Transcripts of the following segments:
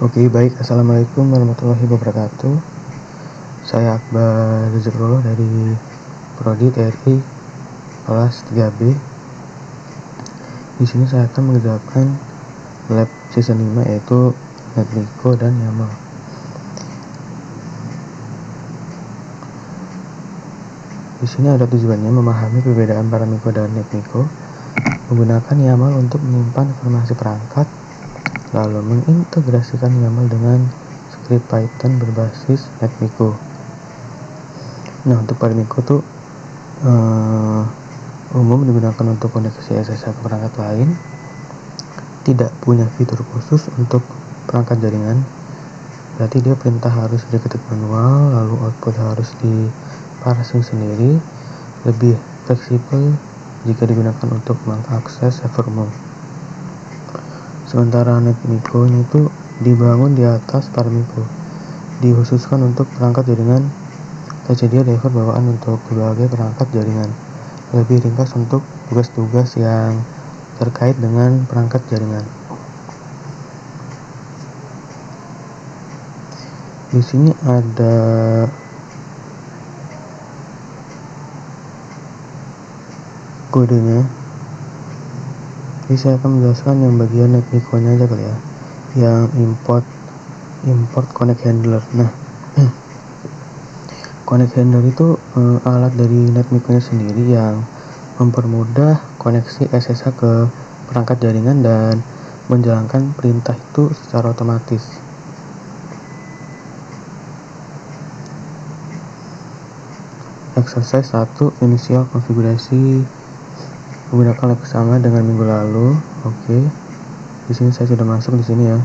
Oke, baik. Assalamualaikum warahmatullahi wabarakatuh. Saya Akbar Rizalullah dari Prodi TRI kelas 3B. Di sini saya akan mengerjakan lab season 5 yaitu NetMiko dan YAML. Di sini ada tujuannya memahami perbedaan Paramiko dan NetMiko, menggunakan YAML untuk menyimpan informasi perangkat, lalu mengintegrasikan YAML dengan script Python berbasis NetMiko. Nah, untuk Paramiko tuh umum digunakan untuk koneksi SSH ke perangkat lain, tidak punya fitur khusus untuk perangkat jaringan, berarti dia perintah harus diketik manual, lalu output harus di parsing sendiri, lebih fleksibel jika digunakan untuk mengakses server umum. Sementara NetMiko ini tuh dibangun di atas Paramiko, dikhususkan untuk perangkat jaringan, tersedia driver bawaan untuk berbagai perangkat jaringan, lebih ringkas untuk tugas-tugas yang terkait dengan perangkat jaringan. Di sini ada kodenya. Jadi saya akan menjelaskan yang bagian NetMiko-nya aja kali ya, yang import connect handler. Nah, connect handler itu alat dari NetMiko-nya sendiri yang mempermudah koneksi SSH ke perangkat jaringan dan menjalankan perintah itu secara otomatis. Exercise 1, inisial konfigurasi menggunakan lab sama dengan minggu lalu. Oke. Di sini saya sudah masuk di sini ya.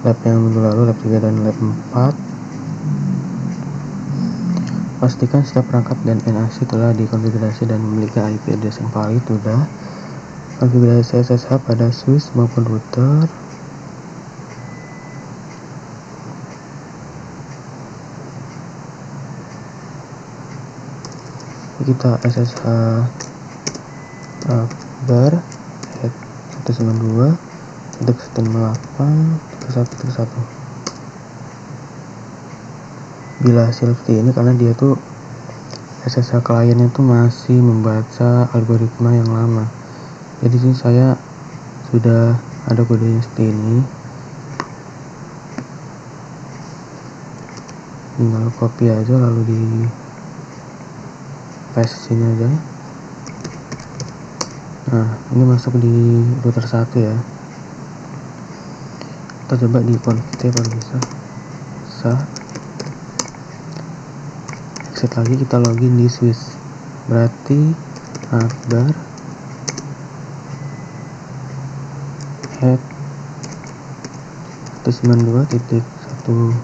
Lab yang minggu lalu, lab 3 dan lab 4. Pastikan setiap perangkat dan NIC telah dikonfigurasi dan memiliki IP address yang valid. Sudah. Konfigurasi SSH pada switch maupun router. Kita SSH Akbar 192.168.1.1. Bila hasil seperti ini karena dia tuh SSH kliennya tuh masih membaca algoritma yang lama. Jadi sini saya sudah ada kodenya seperti ini. Tinggal copy aja lalu di paste sini aja. Nah, ini masuk di router 1 ya. Kita coba di config kalau bisa. Exit lagi, kita login di switch. Berarti Akbar head 192.1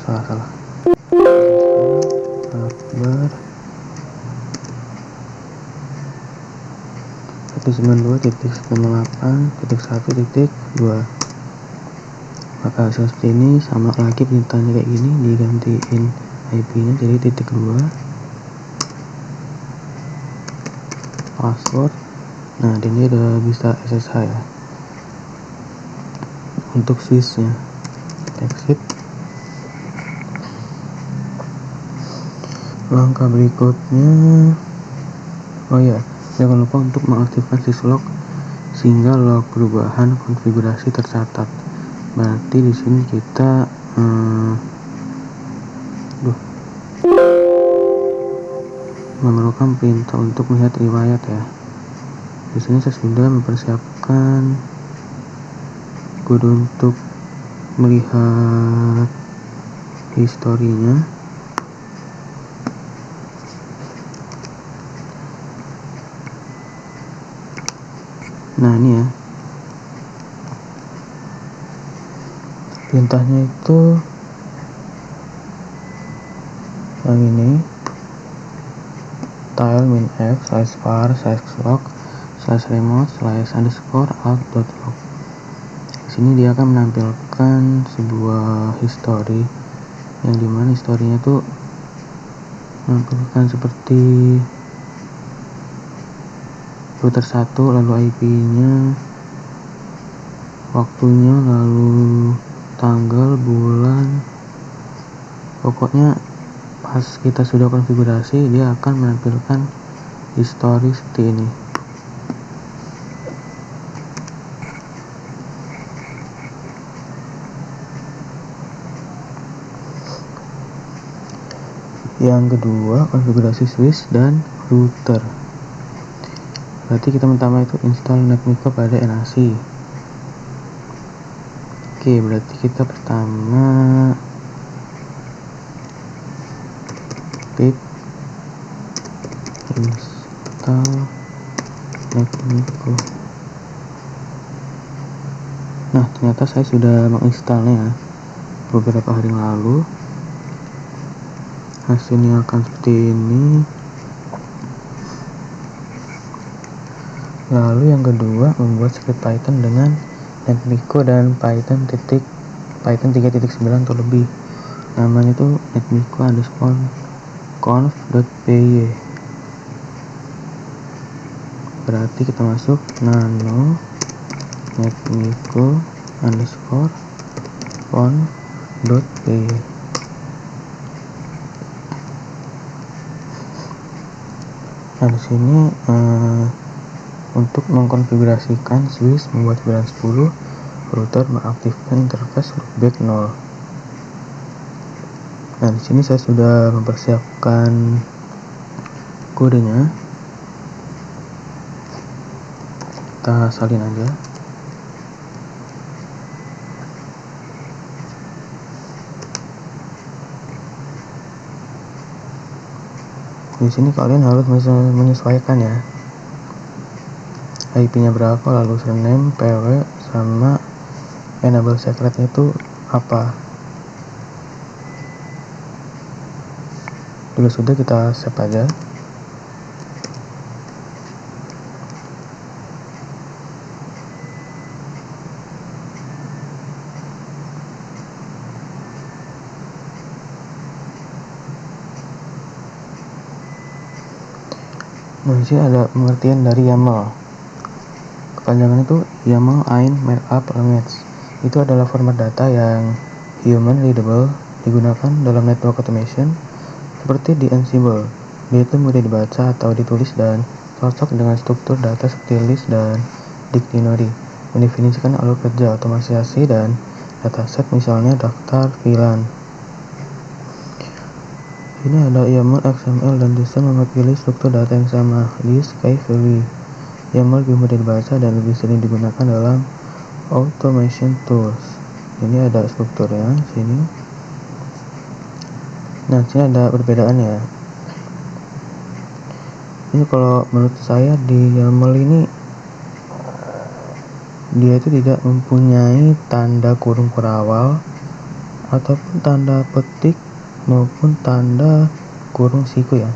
salah Akbar 192.168.1.2. maka hasil seperti ini. Sama lagi perintahnya kayak gini, digantiin IP nya jadi .2 password. Nah, ini udah bisa SSH ya untuk switch nya. Exit. Langkah berikutnya, oh ya, jangan lupa untuk mengaktifkan syslog sehingga log perubahan konfigurasi tercatat. Berarti di sini kita memerlukan perintah untuk melihat riwayat ya. Di sini saya sudah mempersiapkan kode untuk melihat historinya. Nah, ini ya. Perintahnya itu yang ini. Tile -f /var /log /remote /alt.log. Di sini dia akan menampilkan sebuah history yang dimana historinya tuh menampilkan seperti router 1, lalu IP nya waktunya, lalu tanggal, bulan, pokoknya pas kita sudah konfigurasi dia akan menampilkan histori seperti ini. Yang kedua, konfigurasi switch dan router. Berarti kita pertama itu install NetMiko pada NAC. Oke, berarti kita pertama pip install NetMiko. Nah, ternyata saya sudah menginstalnya beberapa hari yang lalu. Hasilnya akan seperti ini. Lalu yang kedua, membuat script Python dengan NetMiko dan Python 3.9 atau lebih. Namanya itu netmiko_conf.py. Berarti kita masuk nano netmiko_conf.py. Nah, di sini untuk mengkonfigurasikan switch, membuat VLAN 10, router mengaktifkan interface loopback 0. Nah, di sini saya sudah mempersiapkan kodenya. Kita salin aja. Di sini kalian harus menyesuaikan ya. IP-nya berapa, lalu username, PW, sama enable secretnya itu apa. Bila sudah, kita save aja. Nah, di sini ada pengertian dari YAML. Kepanjangan itu YAML in markup language. Itu adalah format data yang human readable, digunakan dalam network automation seperti di Ansible. Dia itu mudah dibaca atau ditulis dan cocok dengan struktur data seperti list dan dictionary. Mendefinisikan alur kerja otomatisasi dan dataset, misalnya daftar VLAN. Ini ada YAML XML dan JSON mewakili struktur data yang sama, list, key value. YAML lebih mudah dibaca dan lebih sering digunakan dalam automation tools. Ini ada strukturnya sini. Nah, sini ada perbedaannya. Ini kalau menurut saya di YAML ini dia itu tidak mempunyai tanda kurung kurawal ataupun tanda petik maupun tanda kurung siku ya.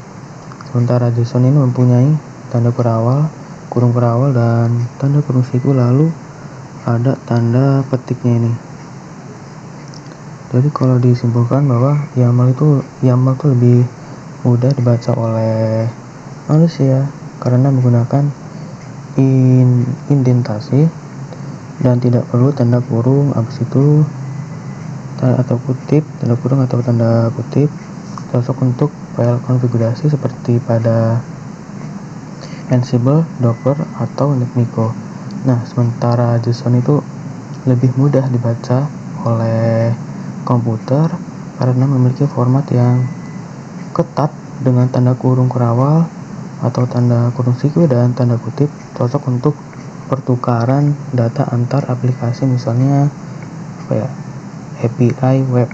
Sementara JSON ini mempunyai tanda kurung kurawal dan tanda kurung siku, lalu ada tanda petiknya ini. Jadi kalau disimpulkan bahwa YAML itu lebih mudah dibaca oleh manusia karena menggunakan indentasi dan tidak perlu tanda kurung, habis itu atau kutip, tanda kurung atau tanda kutip. Cocok untuk file konfigurasi seperti pada Ansible, Docker, atau NetMiko. Nah, sementara JSON itu lebih mudah dibaca oleh komputer karena memiliki format yang ketat dengan tanda kurung kurawal atau tanda kurung siku dan tanda kutip. Cocok untuk pertukaran data antar aplikasi, misalnya API web.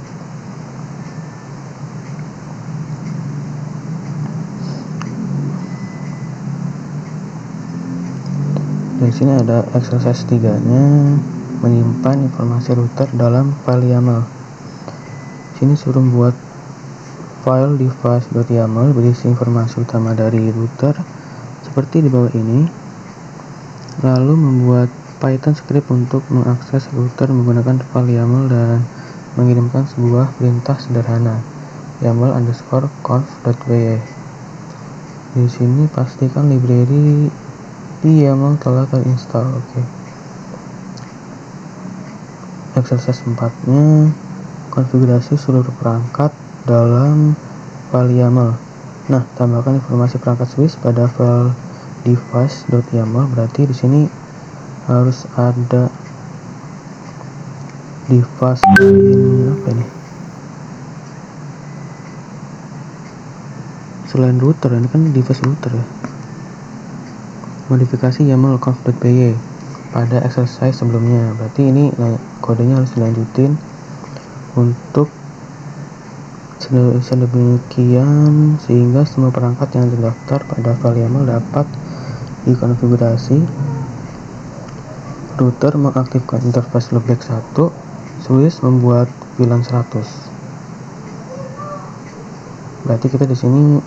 Di sini ada exercise 3-nya, menyimpan informasi router dalam file YAML. Sini suruh buat file device.yaml berisi informasi utama dari router seperti di bawah ini. Lalu membuat Python script untuk mengakses router menggunakan file YAML dan mengirimkan sebuah perintah sederhana, YAML_conf.py. Di sini pastikan library YAML telah terinstall. Oke. exercise 4-nya konfigurasi seluruh perangkat dalam file YAML. Nah, tambahkan informasi perangkat Swiss pada file device.yaml. Berarti di sini harus ada device apa ini? Selain router, ini kan device router ya. Modifikasi YAML conf.py pada exercise sebelumnya. Berarti ini kodenya harus dilanjutin untuk sedemikian sehingga semua perangkat yang terdaftar pada file YAML dapat dikonfigurasi. Router mengaktifkan interface loopback 1, Swiss membuat VLAN 100. Berarti kita di sini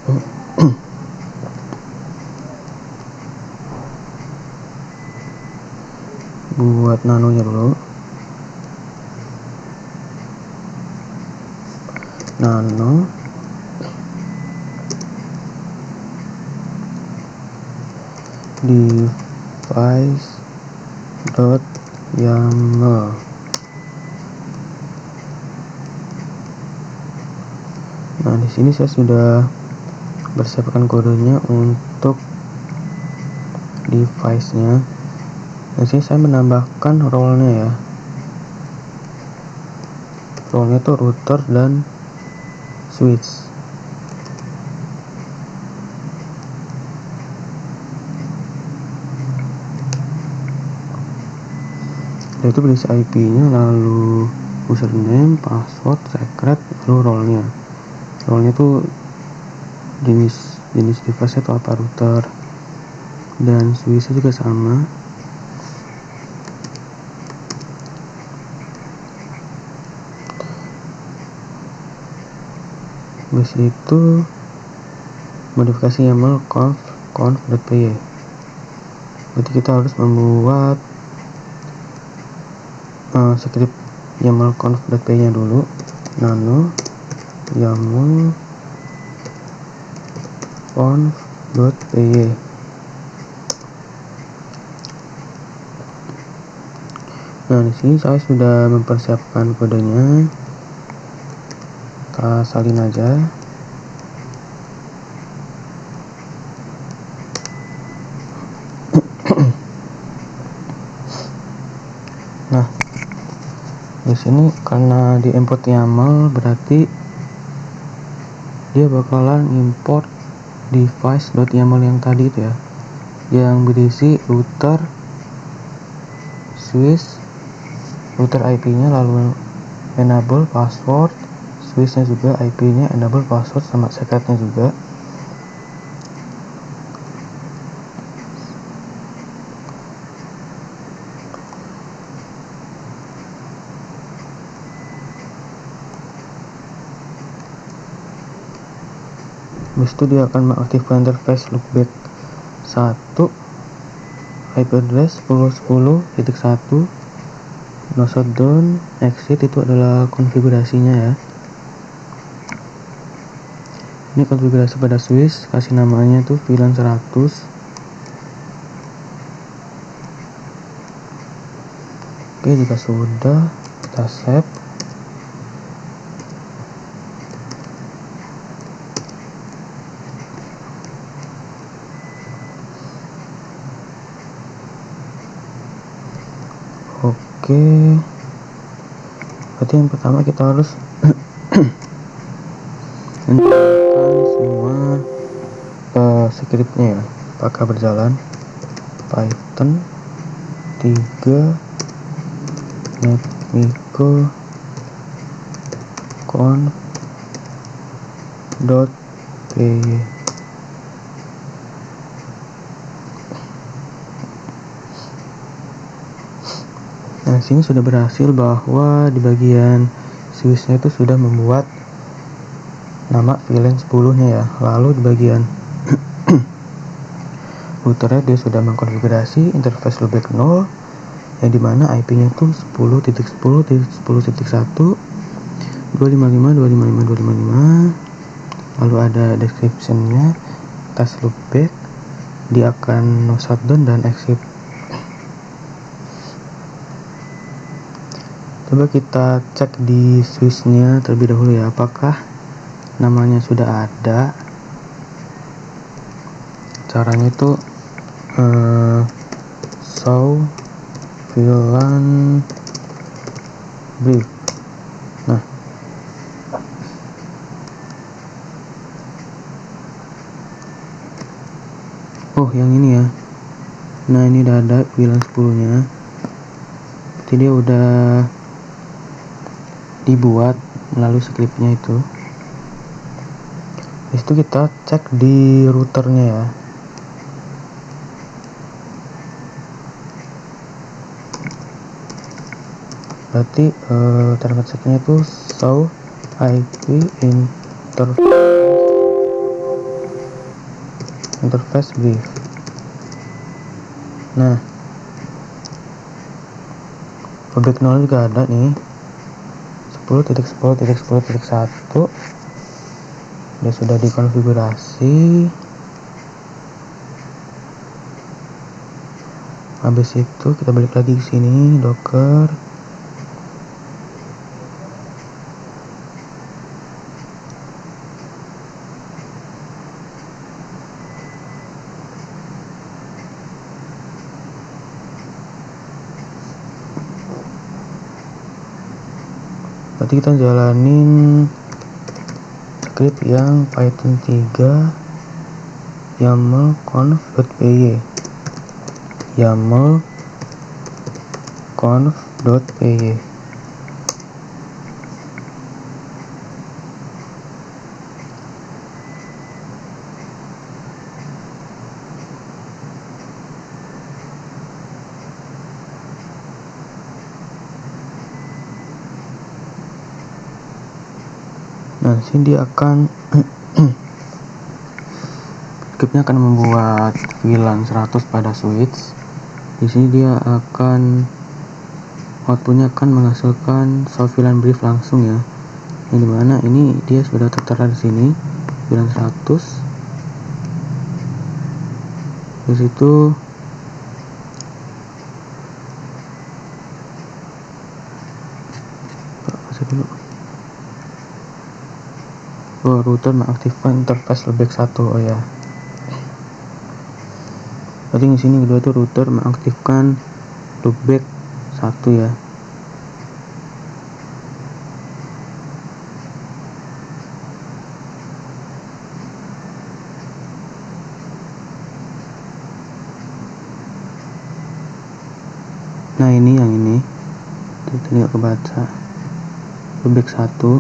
buat nanonya dulu. Nano device.yaml. Nah, di sini saya sudah bersiapkan kodenya untuk device-nya. Di sini saya menambahkan role-nya ya. Role-nya itu router dan switch. Itu berisi IP-nya, lalu username, password, secret, lalu role-nya. Role-nya tuh jenis device itu apa, router, dan switch juga sama. Habis itu modifikasi YAML conf.py. Berarti kita harus membuat script YAML conf.py nya dulu. Nano YAML conf.py. Nah, di sini saya sudah mempersiapkan kodenya. Kita salin aja. Nah, di sini karena di import YAML berarti dia bakalan import device.yaml yang tadi itu ya, yang berisi router, switch, router IP-nya, lalu enable password, switch-nya juga IP-nya, enable password sama secret-nya juga. Habis itu dia akan mengaktifkan interface loopback 1, IP address 10.10.1, no shutdown, exit. Itu adalah konfigurasinya ya. Ini konfigurasi pada switch, kasih namanya tuh VLAN 100. Oke, jika sudah kita save. Oke, berarti yang pertama kita harus menjalankan semua scriptnya ya. Apakah berjalan? Python 3 netmico conf.py. Nah, sini sudah berhasil bahwa di bagian switch-nya itu sudah membuat nama VLAN 10-nya ya. Lalu di bagian routernya dia sudah mengkonfigurasi interface loopback 0, yang dimana IP-nya itu 10.10.10.1, 255.255.255. Lalu ada description-nya, tes loopback, dia akan no shutdown dan exit. Coba kita cek di switch-nya terlebih dahulu ya, apakah namanya sudah ada. Caranya itu show VLAN brief. Nah, oh yang ini ya. Nah, ini udah ada VLAN 10 nya. Berarti dia udah dibuat melalui scriptnya itu. Di situ kita cek di routernya ya. Berarti cara ngeceknya itu show IP interface brief. Nah, public knowledge juga ada nih, 10.10.10.1 dia sudah dikonfigurasi. Habis itu kita balik lagi ke sini, docker. Berarti kita jalanin script yang Python 3 YAML conf.py YAML conf.py. Nah, sini dia akan scriptnya akan membuat VLAN 100 pada switch. Di sini dia akan outputnya akan menghasilkan show VLAN brief langsung ya. Yang dimana ini dia sudah tertera di sini VLAN 100. Di situ router mengaktifkan interface loopback 1. Oh ya. Berarti di sini kedua itu router mengaktifkan loopback 1 ya. Nah, ini yang ini. Tadi nggak kebaca. Loopback 1.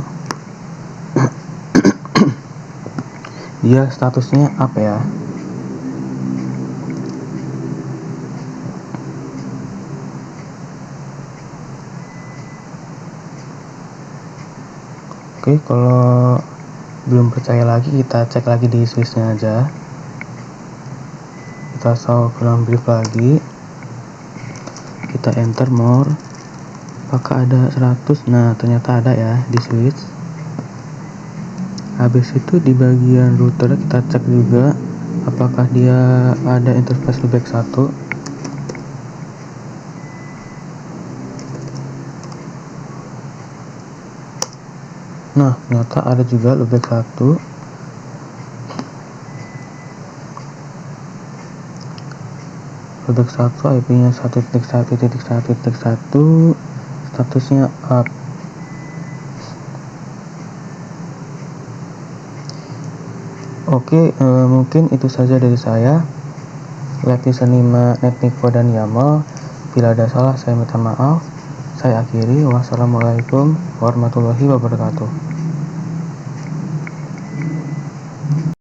Dia statusnya up ya. Oke, kalau belum percaya lagi kita cek lagi di switchnya aja. Kita show VLAN brief lagi. Kita enter more. Apakah ada 100? Nah, ternyata ada ya di switch. Habis itu di bagian router kita cek juga apakah dia ada interface loopback 1. Nah, ternyata ada juga loopback 1. Loopback 1 IP-nya 1.1.1.1, statusnya up. Oke, mungkin itu saja dari saya. Like, listen, 5, netnifo dan YAML. Bila ada salah saya minta maaf. Saya akhiri. Wassalamualaikum warahmatullahi wabarakatuh.